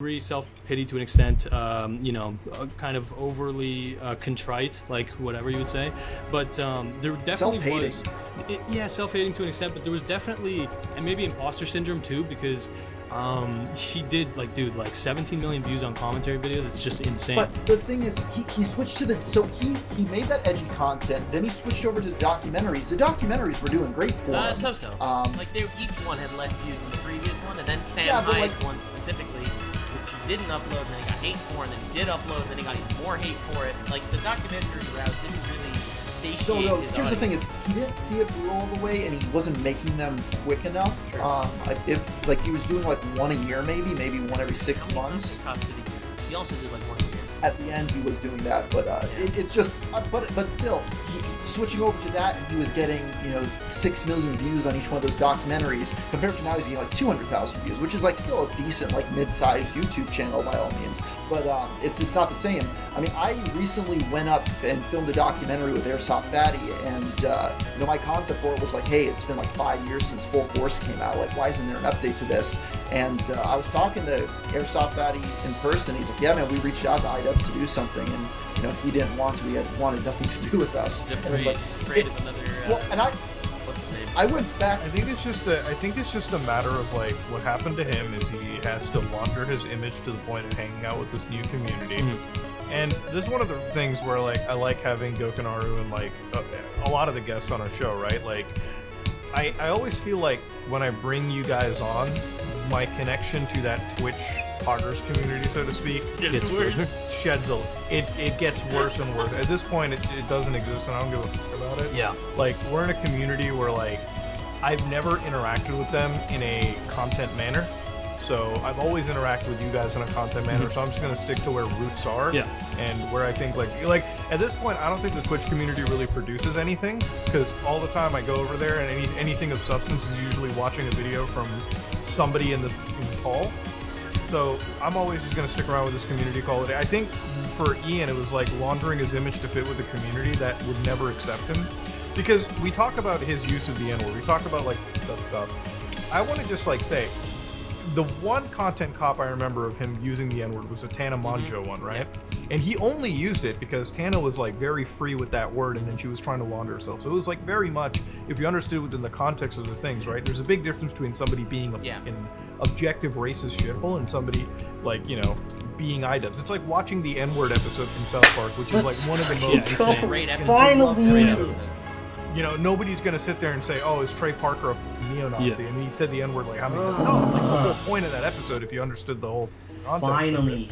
agree, self-pity to an extent, kind of overly contrite, like whatever you would say, but there definitely was self-hating to an extent, but there was definitely, and maybe imposter syndrome too, because he did like 17 million views on commentary videos. It's just insane. But the thing is, he switched to he made that edgy content, then he switched over to the documentaries. The documentaries were doing great for him. Like each one had less views than the previous one, and then Sam Hyde's one specifically, which he didn't upload, and then he got hate for, and then he did upload, and then he got even more hate for it. Like the documentary route didn't really satiate his Here's audience. the thing: is he didn't see it through all the way, and he wasn't making them quick enough. If he was doing like one a year, maybe one every 6 months. He also did like one a year. At the end, he was doing that, but it's just, but still, switching over to that, and he was getting 6 million views on each one of those documentaries. Compared to now, he's getting like 200,000 views, which is like still a decent like mid-sized YouTube channel by all means. But it's not the same. I mean, I recently went up and filmed a documentary with MrSpaghetti, and my concept for it was like, hey, it's been like 5 years since Full Force came out. Like, why isn't there an update to this? And I was talking to MrSpaghetti in person. He's like, yeah, man, we reached out to IDubbbz to do something, and he didn't want to. He wanted nothing to do with us. What's his name? I went back. I think it's just a matter of like what happened to him is he has to launder his image to the point of hanging out with this new community. Mm-hmm. And this is one of the things where like I like having Gokanaru and like a lot of the guests on our show, right? Like I always feel like when I bring you guys on, my connection to that Twitch poggers community, so to speak, gets worse. It gets worse and worse. At this point, it doesn't exist, and I don't give a fuck about it. Yeah. Like, we're in a community where, like, I've never interacted with them in a content manner. So I've always interacted with you guys in a content manner, mm-hmm. So I'm just going to stick to where roots are. Yeah. And where I think, like, at this point, I don't think the Twitch community really produces anything, because all the time I go over there, and anything of substance is usually watching a video from somebody in the call. So I'm always just going to stick around with this community quality. I think for Ian, it was like laundering his image to fit with the community that would never accept him. Because we talk about his use of the N-word. We talk about like that stuff. I want to just like say, the one content cop I remember of him using the N-word was the Tana Monjo one, right? Yeah. And he only used it because Tana was like very free with that word, and then she was trying to launder herself. So it was like very much, if you understood within the context of the things, right? There's a big difference between somebody being an objective racist shithole and somebody like, being IDubbbz. It's like watching the N-word episode from South Park, which is like one of the most great episodes. Finally. Nobody's gonna sit there and say, "Oh, is Trey Parker a neo-Nazi?" And he said the N-word like how many times? No, like the whole point of that episode, if you understood the whole context. Finally.